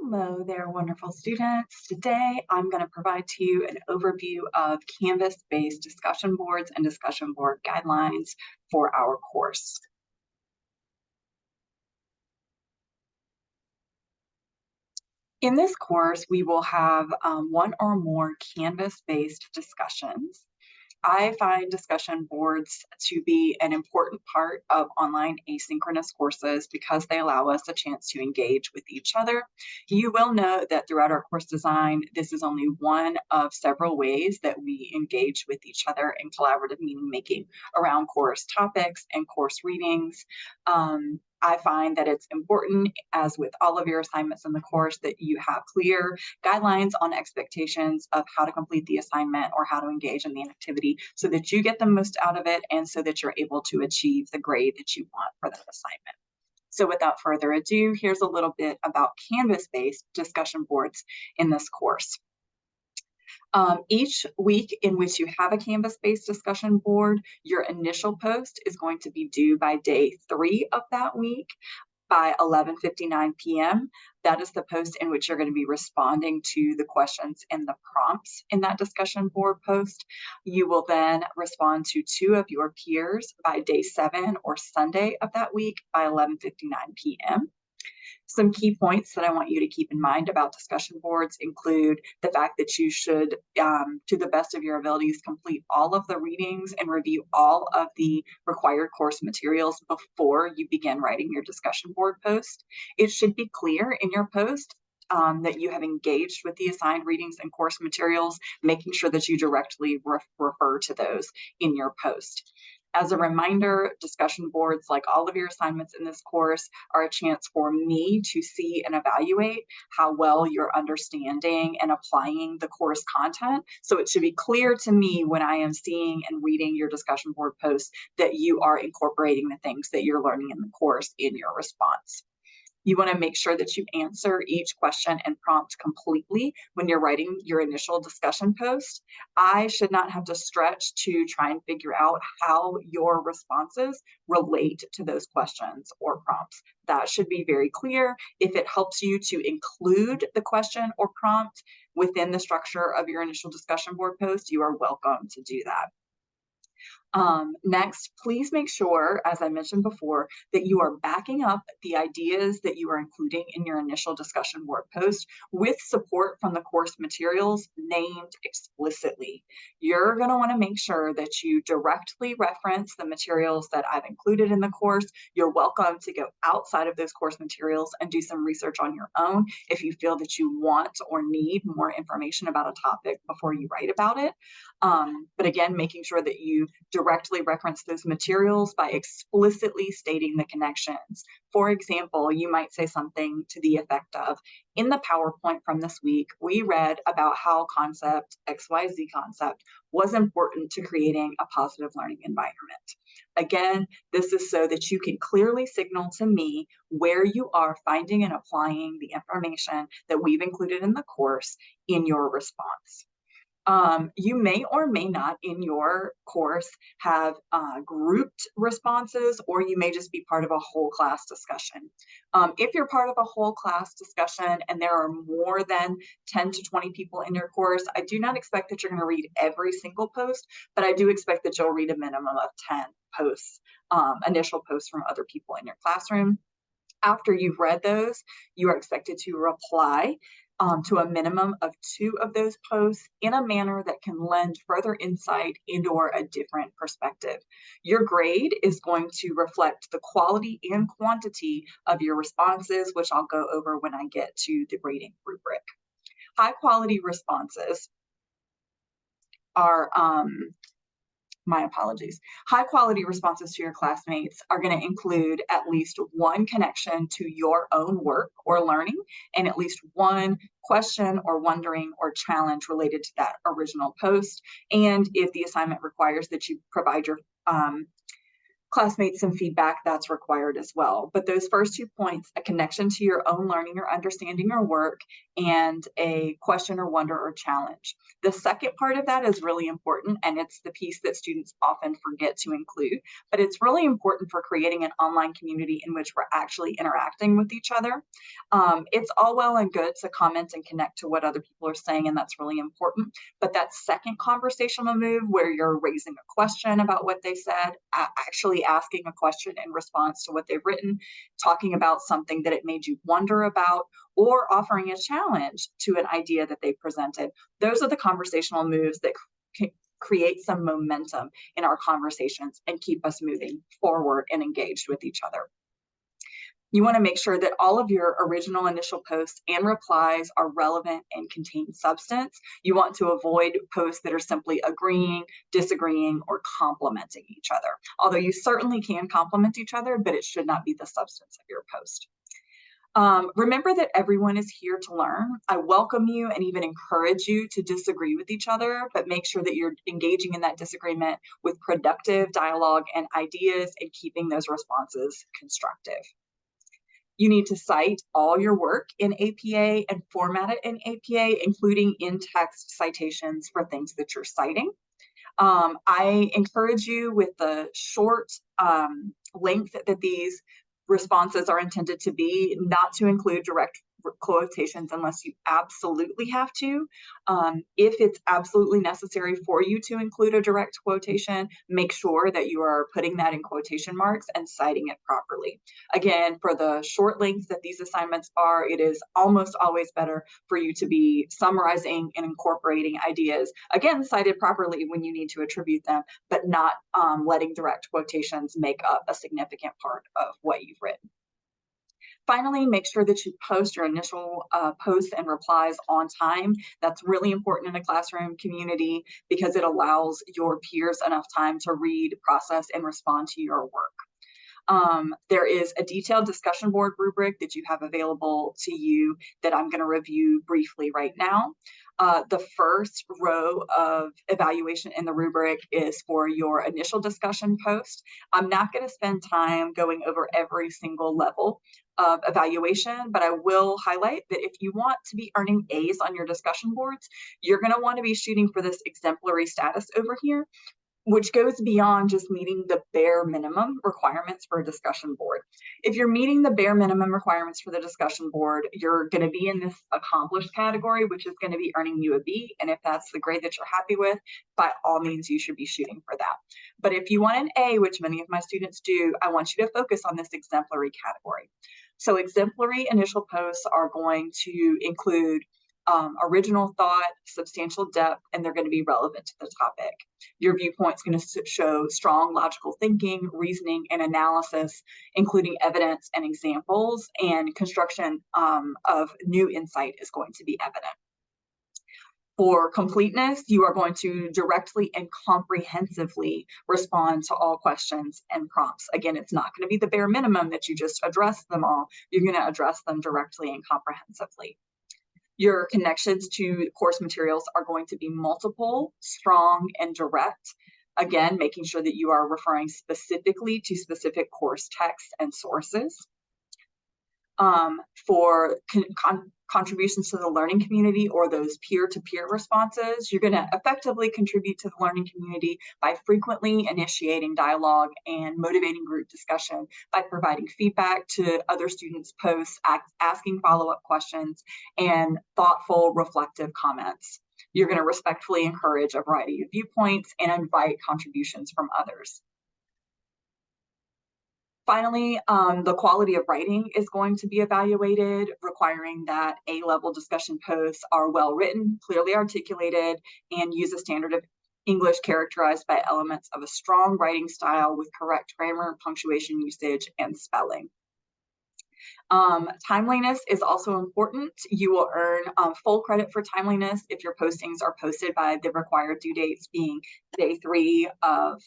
Hello there, wonderful students. Today, I'm going to provide to you an overview of Canvas-based discussion boards and discussion board guidelines for our course. In this course, we will have one or more Canvas-based discussions. I find discussion boards to be an important part of online asynchronous courses because they allow us a chance to engage with each other. You will note that throughout our course design, this is only one of several ways that we engage with each other in collaborative meaning making around course topics and course readings. I find that it's important, as with all of your assignments in the course, that you have clear guidelines on expectations of how to complete the assignment or how to engage in the activity so that you get the most out of it and so that you're able to achieve the grade that you want for that assignment. So without further ado, here's a little bit about Canvas-based discussion boards in this course. Each week in which you have a Canvas-based discussion board, your initial post is going to be due by day 3 of that week by 11:59 p.m. That is the post in which you're going to be responding to the questions and the prompts in that discussion board post. You will then respond to 2 of your peers by day 7 or Sunday of that week by 11:59 p.m. Some key points that I want you to keep in mind about discussion boards include the fact that you should, to the best of your abilities, complete all of the readings and review all of the required course materials before you begin writing your discussion board post. It should be clear in your post that you have engaged with the assigned readings and course materials, making sure that you directly refer to those in your post. As a reminder, discussion boards, like all of your assignments in this course, are a chance for me to see and evaluate how well you're understanding and applying the course content. So it should be clear to me when I am seeing and reading your discussion board posts that you are incorporating the things that you're learning in the course in your response. You want to make sure that you answer each question and prompt completely when you're writing your initial discussion post. I should not have to stretch to try and figure out how your responses relate to those questions or prompts. That should be very clear. If it helps you to include the question or prompt within the structure of your initial discussion board post, you are welcome to do that. Next, please make sure, as I mentioned before, that you are backing up the ideas that you are including in your initial discussion board post with support from the course materials named explicitly. You're going to want to make sure that you directly reference the materials that I've included in the course. You're welcome to go outside of those course materials and do some research on your own if you feel that you want or need more information about a topic before you write about it. But again, making sure that you directly reference those materials by explicitly stating the connections. For example, you might say something to the effect of, in the PowerPoint from this week, we read about how concept XYZ concept was important to creating a positive learning environment. Again, this is so that you can clearly signal to me where you are finding and applying the information that we've included in the course in your response. You may or may not in your course have grouped responses, or you may just be part of a whole class discussion. If you're part of a whole class discussion and there are more than 10 to 20 people in your course, I do not expect that you're going to read every single post, but I do expect that you'll read a minimum of 10 posts, initial posts from other people in your classroom. After you've read those, you are expected to reply to a minimum of 2 of those posts in a manner that can lend further insight into a different perspective. Your grade is going to reflect the quality and quantity of your responses, which I'll go over when I get to the grading rubric. High quality responses are my apologies. High quality responses to your classmates are going to include at least one connection to your own work or learning and at least one question or wondering or challenge related to that original post. And if the assignment requires that you provide your classmates some feedback, that's required as well. But those first 2 points, a connection to your own learning or understanding or work, and a question or wonder or challenge. The second part of that is really important, and it's the piece that students often forget to include, but it's really important for creating an online community in which we're actually interacting with each other. It's all well and good to comment and connect to what other people are saying, and that's really important. But that second conversational move where you're raising a question about what they said, actually asking a question in response to what they've written, talking about something that it made you wonder about, or offering a challenge to an idea that they presented. Those are the conversational moves that create some momentum in our conversations and keep us moving forward and engaged with each other. You want to make sure that all of your original initial posts and replies are relevant and contain substance. You want to avoid posts that are simply agreeing, disagreeing, or complimenting each other. Although you certainly can compliment each other, but it should not be the substance of your post. Remember that everyone is here to learn. I welcome you and even encourage you to disagree with each other, but make sure that you're engaging in that disagreement with productive dialogue and ideas and keeping those responses constructive. You need to cite all your work in APA and format it in APA, including in-text citations for things that you're citing. I encourage you with the short length that these responses are intended to be, not to include direct quotations unless you absolutely have to. If it's absolutely necessary for you to include a direct quotation, make sure that you are putting that in quotation marks and citing it properly. Again, for the short length that these assignments are, it is almost always better for you to be summarizing and incorporating ideas, again, cited properly when you need to attribute them, but not letting direct quotations make up a significant part of what you've written. Finally, make sure that you post your initial posts and replies on time. That's really important in a classroom community because it allows your peers enough time to read, process, and respond to your work. There is a detailed discussion board rubric that you have available to you that I'm going to review briefly right now. The first row of evaluation in the rubric is for your initial discussion post. I'm not going to spend time going over every single level of evaluation, but I will highlight that if you want to be earning A's on your discussion boards, you're going to want to be shooting for this exemplary status over here, which goes beyond just meeting the bare minimum requirements for a discussion board. If you're meeting the bare minimum requirements for the discussion board, you're going to be in this accomplished category, which is going to be earning you a B. And if that's the grade that you're happy with, by all means, you should be shooting for that. But if you want an A, which many of my students do, I want you to focus on this exemplary category. So exemplary initial posts are going to include original thought, substantial depth, and they're going to be relevant to the topic. Your viewpoint's going to show strong logical thinking, reasoning, and analysis, including evidence and examples, and construction of new insight is going to be evident. For completeness, you are going to directly and comprehensively respond to all questions and prompts. Again, it's not going to be the bare minimum that you just address them all. You're going to address them directly and comprehensively. Your connections to course materials are going to be multiple, strong, and direct. Again, making sure that you are referring specifically to specific course texts and sources. For contributions to the learning community or those peer-to-peer responses, you're going to effectively contribute to the learning community by frequently initiating dialogue and motivating group discussion, by providing feedback to other students' posts, asking follow-up questions, and thoughtful, reflective comments. You're going to respectfully encourage a variety of viewpoints and invite contributions from others. Finally, the quality of writing is going to be evaluated, requiring that A-level discussion posts are well written, clearly articulated, and use a standard of English characterized by elements of a strong writing style with correct grammar, punctuation usage, and spelling. Timeliness is also important. You will earn full credit for timeliness if your postings are posted by the required due dates, being day 3 of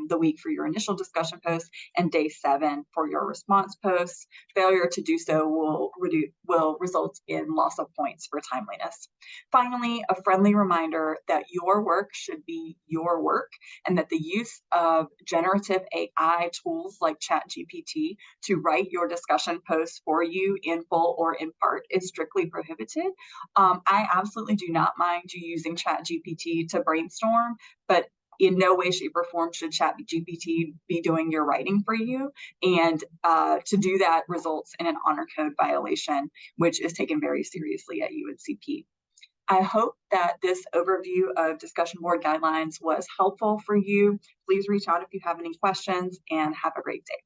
the week for your initial discussion post and day 7 for your response posts. Failure to do so will result in loss of points for timeliness. Finally, a friendly reminder that your work should be your work, and that the use of generative AI tools like ChatGPT to write your discussion posts for you in full or in part is strictly prohibited. I absolutely do not mind you using ChatGPT to brainstorm, but in no way, shape, or form should ChatGPT be doing your writing for you. And to do that results in an honor code violation, which is taken very seriously at UNCP. I hope that this overview of discussion board guidelines was helpful for you. Please reach out if you have any questions, and have a great day.